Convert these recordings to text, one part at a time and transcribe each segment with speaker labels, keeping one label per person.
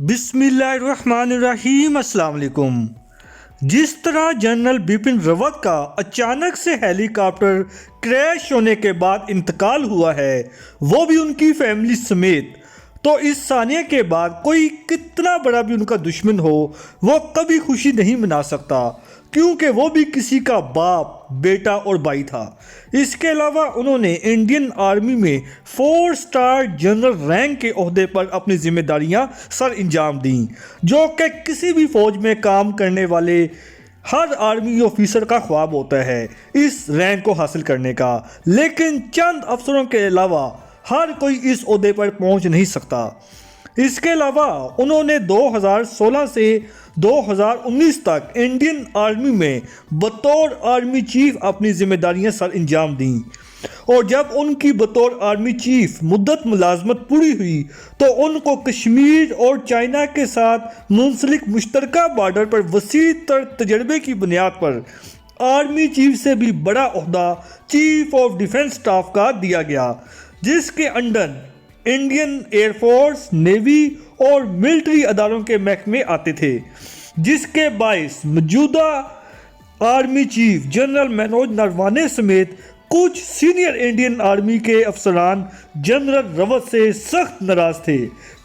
Speaker 1: بسم اللہ الرحمن الرحیم۔ السلام علیکم۔ جس طرح جنرل بپن راوت کا اچانک سے ہیلی کاپٹر کریش ہونے کے بعد انتقال ہوا ہے، وہ بھی ان کی فیملی سمیت، تو اس ثانیہ کے بعد کوئی کتنا بڑا بھی ان کا دشمن ہو وہ کبھی خوشی نہیں منا سکتا، کیونکہ وہ بھی کسی کا باپ، بیٹا اور بھائی تھا۔ اس کے علاوہ انہوں نے انڈین آرمی میں 4 اسٹار جنرل رینک کے عہدے پر اپنی ذمہ داریاں سر انجام دیں، جو کہ کسی بھی فوج میں کام کرنے والے ہر آرمی آفیسر کا خواب ہوتا ہے اس رینک کو حاصل کرنے کا، لیکن چند افسروں کے علاوہ ہر کوئی اس عہدے پر پہنچ نہیں سکتا۔ اس کے علاوہ انہوں نے 2016 سے 2019 تک انڈین آرمی میں بطور آرمی چیف اپنی ذمہ داریاں سر انجام دیں، اور جب ان کی بطور آرمی چیف مدت ملازمت پوری ہوئی تو ان کو کشمیر اور چائنا کے ساتھ منسلک مشترکہ بارڈر پر وسیع تر تجربے کی بنیاد پر آرمی چیف سے بھی بڑا عہدہ چیف آف ڈیفنس اسٹاف کا دیا گیا، جس کے under Indian air force, navy اور ملٹری اداروں کے محکمے آتے تھے، جس کے باعث موجودہ army chief general Manoj Naravane سمیت کچھ سینئر انڈین آرمی کے افسران جنرل راوت سے سخت ناراض تھے،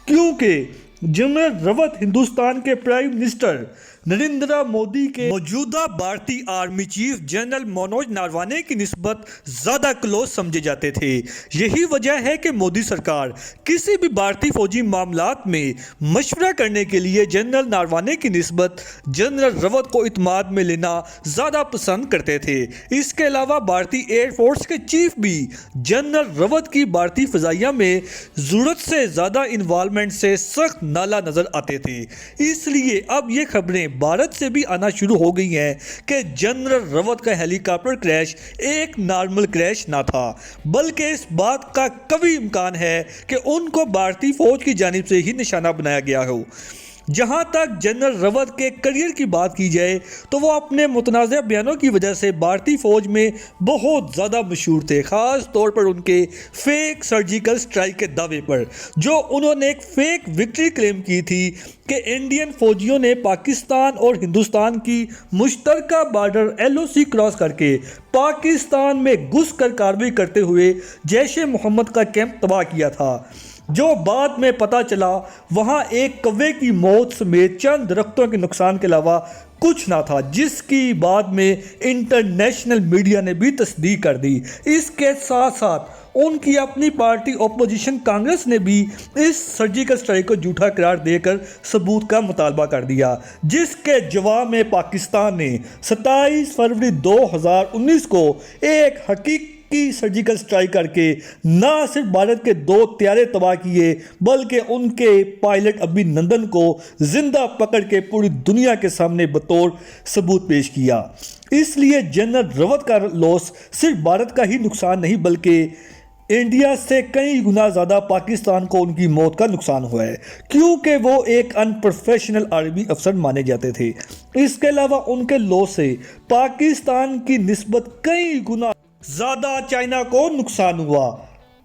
Speaker 1: کیونکہ جنرل راوت ہندوستان کے پرائم منسٹر نریندر مودی کے موجودہ بھارتی army chief general Manoj Naravane کی نسبت زیادہ کلوز سمجھے جاتے تھے۔ یہی وجہ ہے کہ مودی سرکار کسی بھی بھارتی فوجی معاملات میں مشورہ کرنے کے لیے جنرل نروانے کی نسبت جنرل راوت کو اعتماد میں لینا زیادہ پسند کرتے تھے۔ اس کے علاوہ بھارتی ایئر فورس کے چیف بھی جنرل راوت کی بھارتی فضائیہ میں ضرورت سے زیادہ انوالومنٹ سے سخت نالا نظر آتے تھے۔ اس لیے اب یہ خبریں بھارت سے بھی آنا شروع ہو گئی ہیں کہ جنرل راوت کا ہیلی کاپٹر کریش ایک نارمل کریش نہ تھا، بلکہ اس بات کا قوی امکان ہے کہ ان کو بھارتی فوج کی جانب سے ہی نشانہ بنایا گیا ہو۔ جہاں تک جنرل راوت کے کریئر کی بات کی جائے تو وہ اپنے متنازع بیانوں کی وجہ سے بھارتی فوج میں بہت زیادہ مشہور تھے، خاص طور پر ان کے فیک سرجیکل سٹرائک کے دعوے پر، جو انہوں نے ایک فیک وکٹری کلیم کی تھی کہ انڈین فوجیوں نے پاکستان اور ہندوستان کی مشترکہ بارڈر LOC کراس کر کے پاکستان میں گھس کر کارروائی کرتے ہوئے جیش محمد کا کیمپ تباہ کیا تھا، جو بعد میں پتہ چلا وہاں ایک کوے کی موت سمیت چند درختوں کے نقصان کے علاوہ کچھ نہ تھا، جس کی بعد میں انٹرنیشنل میڈیا نے بھی تصدیق کر دی۔ اس کے ساتھ ساتھ ان کی اپنی پارٹی اپوزیشن کانگریس نے بھی اس سرجیکل سٹرائک کو جھوٹا قرار دے کر ثبوت کا مطالبہ کر دیا، جس کے جواب میں پاکستان نے 27 فروری 2019 کو ایک حقیقی سرجیکل سٹرائک کر کے نہ صرف بھارت کے 2 طیارے تباہ کیے، بلکہ ان کے پائلٹ ابھی نندن کو زندہ پکڑ کے پوری دنیا کے سامنے بطور ثبوت پیش کیا۔ اس لیے جنرل راوت کا لاس صرف بھارت کا ہی نقصان نہیں، بلکہ انڈیا سے کئی گنا زیادہ پاکستان کو ان کی موت کا نقصان ہوا ہے، کیونکہ وہ ایک ان پروفیشنل آرمی افسر مانے جاتے تھے۔ اس کے علاوہ ان کے لاس سے پاکستان کی نسبت کئی گنا زیادہ چائنا کو نقصان ہوا،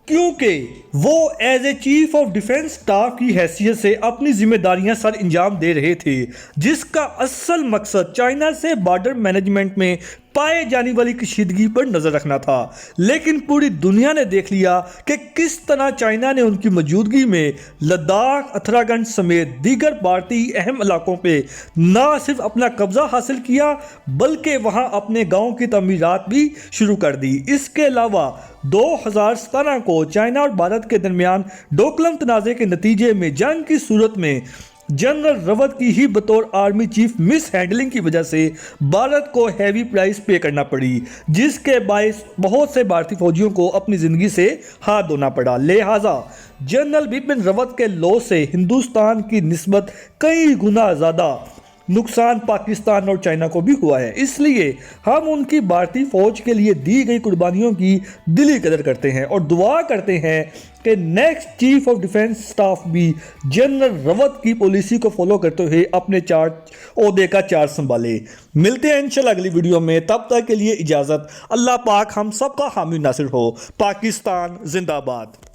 Speaker 1: کیونکہ وہ as a chief of defence staff کی حیثیت سے اپنی ذمہ داریاں سر انجام دے رہے تھے، جس کا اصل مقصد چائنا سے بارڈر مینجمنٹ میں پائے جانے والی کشیدگی پر نظر رکھنا تھا۔ لیکن پوری دنیا نے دیکھ لیا کہ کس طرح چائنا نے ان کی موجودگی میں لداخ، اتراکھنڈ سمیت دیگر بھارتی اہم علاقوں پہ نہ صرف اپنا قبضہ حاصل کیا، بلکہ وہاں اپنے گاؤں کی تعمیرات بھی شروع کر دی۔ اس کے علاوہ 2017 کو چائنا اور بھارت کے درمیان ڈوکلم تنازع کے نتیجے میں جنگ کی صورت میں جنرل راوت کی ہی بطور آرمی چیف مس ہینڈلنگ کی وجہ سے بھارت کو ہیوی پرائس پے کرنا پڑی، جس کے باعث بہت سے بھارتی فوجیوں کو اپنی زندگی سے ہاتھ دھونا پڑا۔ لہٰذا جنرل بپن راوت کے لاس سے ہندوستان کی نسبت کئی گنا زیادہ نقصان پاکستان اور چائنا کو بھی ہوا ہے۔ اس لیے ہم ان کی بھارتی فوج کے لیے دی گئی قربانیوں کی دلی قدر کرتے ہیں اور دعا کرتے ہیں کہ next chief of defence staff بھی جنرل راوت کی پالیسی کو فالو کرتے ہوئے اپنے عہدے کا چارج سنبھالے۔ ملتے ہیں انشاءاللہ اگلی ویڈیو میں، تب تک کے لیے اجازت۔ اللہ پاک ہم سب کا حامی ناصر ہو۔ پاکستان زندہ باد۔